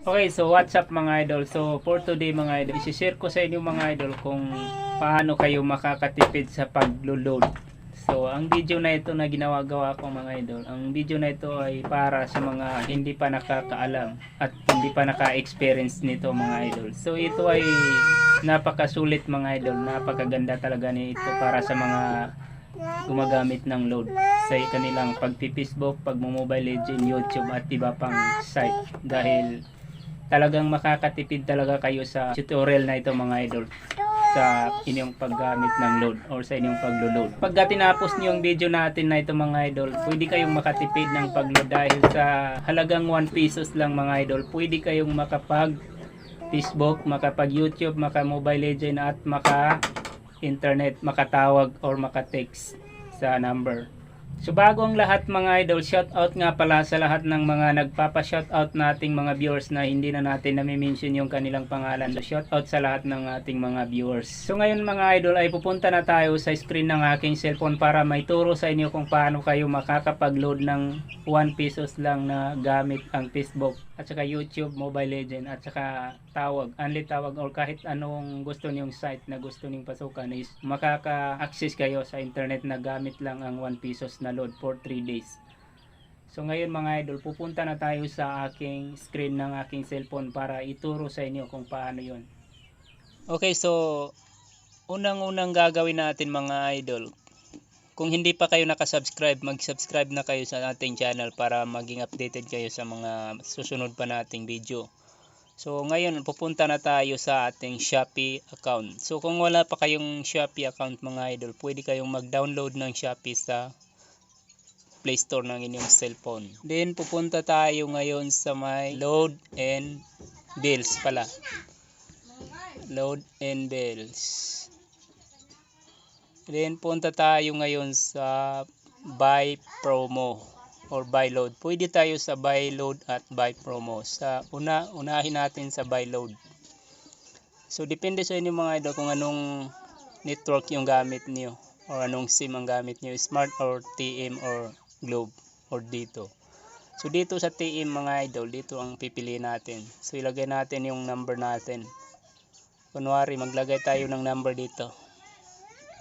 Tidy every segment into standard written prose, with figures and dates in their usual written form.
Okay, so what's up mga idol? So for today mga idol, i-share ko sa inyo mga idol kung paano kayo makakatipid sa paglo-load. So ang video na ito na ginawa-gawa ko mga idol, ang video na ito ay para sa mga hindi pa nakakaalam at hindi pa naka-experience nito mga idol. So ito ay napakasulit mga idol, napakaganda talaga nito para sa mga gumagamit ng load sa kanilang pagpi-Facebook, pag-mobile legend, YouTube at iba pang site dahil talagang makakatipid talaga kayo sa tutorial na ito mga idol sa inyong paggamit ng load or sa inyong paglo-load. Pagka tinapos niyo yung video natin na ito mga idol, pwede kayong makatipid ng pagload dahil sa halagang 1 pesos lang mga idol, pwede kayong makapag Facebook, makapag YouTube, maka Mobile Legend at maka internet, makatawag or maka-text sa number. So bago ang lahat mga idol, shoutout nga pala sa lahat ng mga nagpapa-shoutout nating mga viewers na hindi na natin nami-mention yung kanilang pangalan. So shoutout sa lahat ng ating mga viewers. So ngayon mga idol ay pupunta na tayo sa screen ng aking cellphone para maituro sa inyo kung paano kayo makakapag-load ng 1 pesos lang na gamit ang Facebook at saka YouTube, Mobile Legend at saka tawag, only tawag or kahit anong gusto niyong site na gusto niyong pasukan is makaka-access kayo sa internet na gamit lang ang 1 pesos na load for 3 days. So ngayon mga idol, pupunta na tayo sa aking screen ng aking cellphone para ituro sa inyo kung paano yon. Okay, so unang-unang gagawin natin mga idol, kung hindi pa kayo nakasubscribe, mag-subscribe na kayo sa ating channel para maging updated kayo sa mga susunod pa nating video. So ngayon pupunta na tayo sa ating Shopee account. So kung wala pa kayong Shopee account mga idol, pwede kayong mag-download ng Shopee sa Play Store ng inyong cellphone. Then pupunta tayo ngayon sa may load and bills pala. Load and bills. Then punta tayo ngayon sa buy promo or buy load. Pwede tayo sa buy load at buy promo. Sa unahin natin sa buy load. So depende sa inyo mga idol kung anong network yung gamit niyo or anong SIM ang gamit niyo, Smart or TM or Globe or dito. So dito sa TM mga idol, dito ang pipiliin natin. So ilagay natin yung number natin. Kunwari maglagay tayo ng number dito.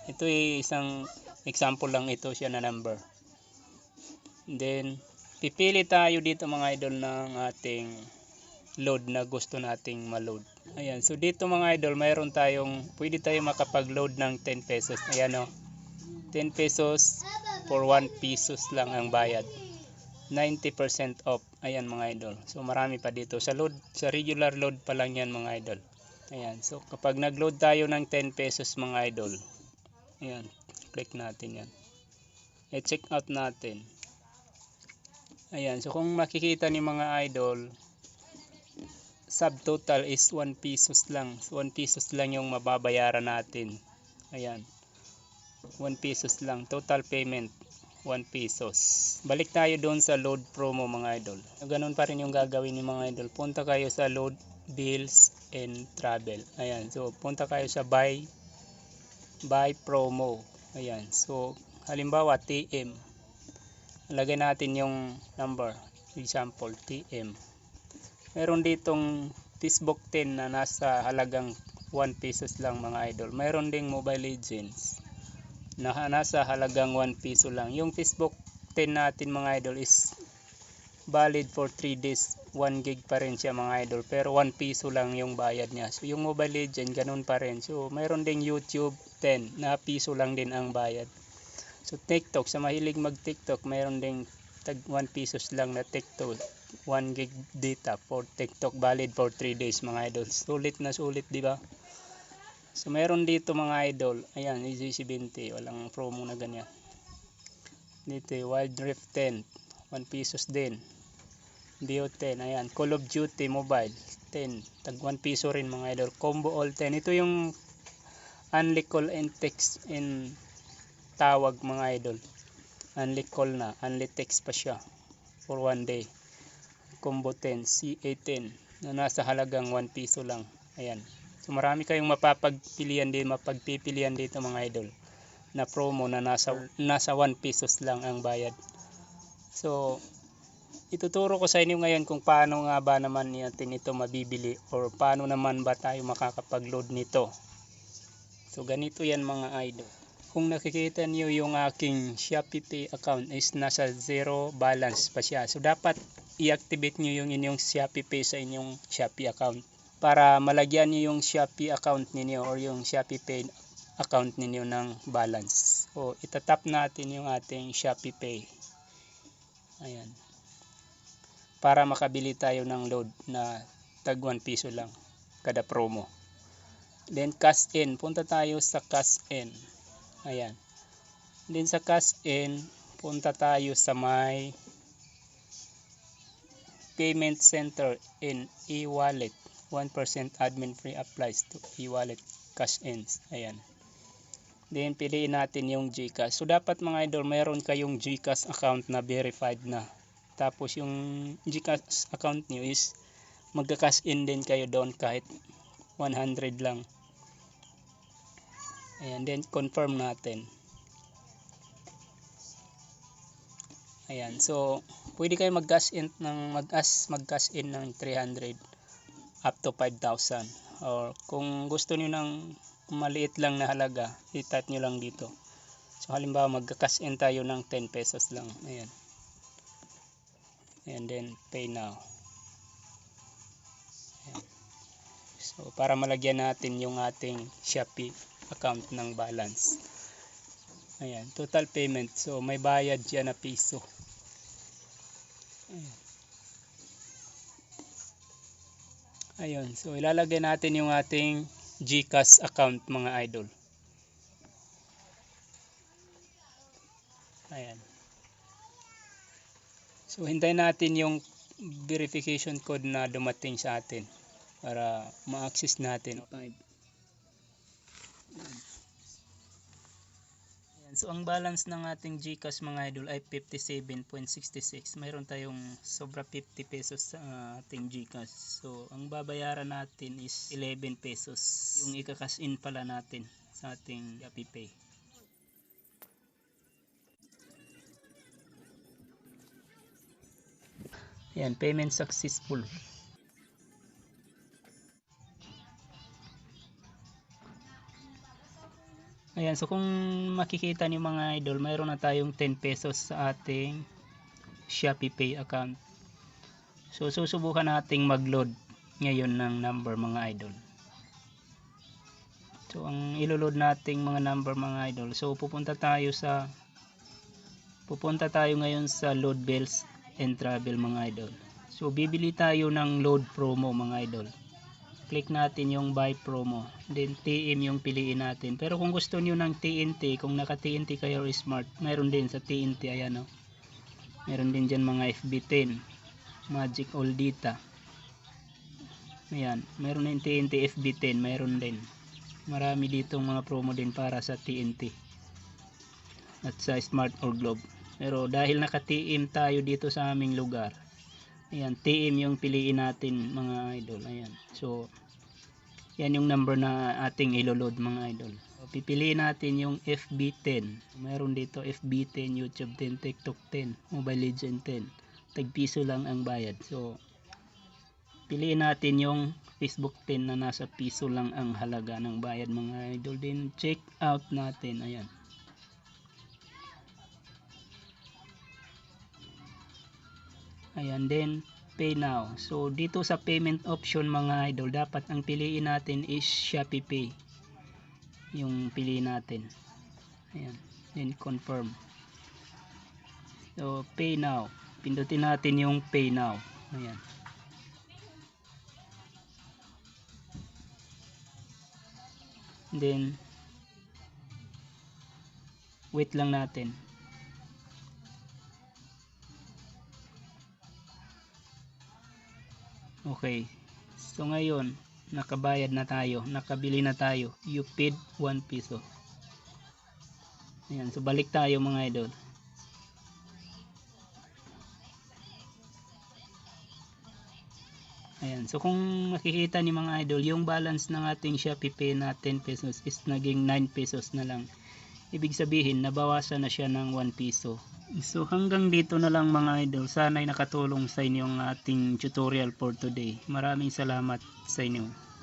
Ito ay isang example lang, ito siya na number. Then pipili tayo dito mga idol ng ating load na gusto nating ma-load. Ayan, so dito mga idol mayroon tayong, pwede tayo makapag-load ng 10 pesos. Ayan o, 10 pesos for 1 pesos lang ang bayad. 90% off. Ayan mga idol. So marami pa dito. Sa load, sa regular load pa lang yan mga idol. Ayan, so kapag nag-load tayo ng 10 pesos mga idol, ayan, click natin yan. I-check out natin. Ayan, so kung makikita ni mga idol, subtotal is 1 pesos lang. So 1 pesos lang yung mababayaran natin. Ayan, 1 pesos lang. Total payment, 1 pesos. Balik tayo doon sa load promo mga idol. Ganun pa rin yung gagawin ni mga idol. Punta kayo sa load, bills, and travel. Ayan, so punta kayo sa buy promo. Ayan, so halimbawa TM, lagay natin yung number, example TM. Meron ditong Facebook 10 na nasa halagang 1 pesos lang mga idol. Meron ding Mobile Legends na nasa halagang 1 peso lang. Yung Facebook 10 natin mga idol is valid for 3 days, 1 gig pa rin siya mga idol, pero 1 peso lang yung bayad niya. So yung Mobile Legend ganun pa rin. So mayroon ding YouTube 10 na piso lang din ang bayad. So TikTok, sa mahilig mag TikTok, mayroon ding tag 1 pesos lang na TikTok, 1 gig data for TikTok, valid for 3 days mga idol. Sulit na sulit, di ba? So mayroon dito mga idol, ayan, Easy 70, walang promo na ganyan. Dito Wild Rift 10, 1 pesos din. Dio 10, ayan, Call of Duty Mobile 10, tag 1 peso rin mga idol. Combo All 10, ito yung only call and text and tawag mga idol. Only call na, only text pa siya for 1 day. Combo 10, CA10 na nasa halagang 1 peso lang. Ayan, so marami kayong mapagpipilian dito mga idol na promo na nasa 1 pesos lang ang bayad. So Ituturo ko sa inyo ngayon kung paano nga ba naman natin ito mabibili or paano naman ba tayo makakapag-load nito. So ganito yan mga idol. Kung nakikita niyo yung aking Shopee Pay account is nasa 0 balance pa siya. So dapat i-activate niyo yung inyong Shopee Pay sa inyong Shopee account para malagyan niyo yung Shopee account niyo or yung Shopee Pay account niyo ng balance. So itatap natin yung ating Shopee Pay. Ayan. Para makabili tayo ng load na tag 1 piso lang kada promo. Then cash in, punta tayo sa cash in. Ayan. Then sa cash in, punta tayo sa my payment center in e-wallet. 1% admin free applies to e-wallet cash ins. Ayan. Then piliin natin yung GCash. So dapat mga idol, mayroon kayong GCash account na verified na. Tapos yung GCash account nyo is magka-cash in din kayo doon kahit 100 lang. Ayan, then confirm natin. Ayan, so pwede kayo mag-cash in ng 300 up to 5,000. Or kung gusto niyo ng maliit lang na halaga, i-type nyo lang dito. So halimbawa magka-cash in tayo ng 10 pesos lang. Ayan. And then pay now. Ayan. So para malagyan natin yung ating Shopee account ng balance. Ayan, total payment. So may bayad siya na piso. Ayan. Ayun, so ilalagay natin yung ating GCash account mga idol. Ayan. So hintayin natin yung verification code na dumating sa atin para ma-access natin. Ayan. So ang balance ng ating GCash mga idol ay 57.66. Mayroon tayong sobra 50 pesos sa ating GCash. So ang babayaran natin is 11 pesos. Yung ika-cash in pala natin sa ating Shopee Pay. Ayan, payment successful. Ayan, so kung makikita niyo mga idol, mayroon na tayong 10 pesos sa ating Shopee Pay account. So susubukan nating mag-load ngayon ng number mga idol. So ang ilo-load nating mga number mga idol. So pupunta tayo ngayon sa load bills and travel mga idol. So bibili tayo ng load promo mga idol. Click natin yung buy promo, then TM yung piliin natin. Pero kung gusto niyo ng TNT, kung naka TNT kayo or smart, mayroon din sa TNT. Ayan o, mayroon din dyan mga FB10, Magic All Data. Ayan, mayroon din TNT FB10, mayroon din. Marami ditong mga promo din para sa TNT at sa smart or globe. Pero dahil naka TM tayo dito sa aming lugar, ayan, TM yung piliin natin mga idol. Ayan. So, yan yung number na ating ilo-load mga idol. So, pipiliin natin yung FB10. Mayroon dito FB10, YouTube 10, TikTok 10, Mobile Legend 10. Tag-piso lang ang bayad. So, piliin natin yung Facebook 10 na nasa piso lang ang halaga ng bayad mga idol. Then, check out natin. Ayan. Ayan, then pay now. So dito sa payment option mga idol, dapat ang piliin natin is Shopee Pay. Yung piliin natin. Ayan, then confirm. So pay now. Pindutin natin yung pay now. Ayan. Then wait lang natin. Okay. So ngayon, nakabayad na tayo, nakabili na tayo. You paid 1 piso. Ayan, so balik tayo mga idol. Ayan, so kung makikita ni mga idol, yung balance ng ating Shopee Pay na 10 pesos is naging 9 pesos na lang. ibig sabihin nabawasan na siya ng 1 piso. So hanggang dito na lang mga idol, sana'y nakatulong sa inyo ang ating tutorial for today. Maraming salamat sa inyo.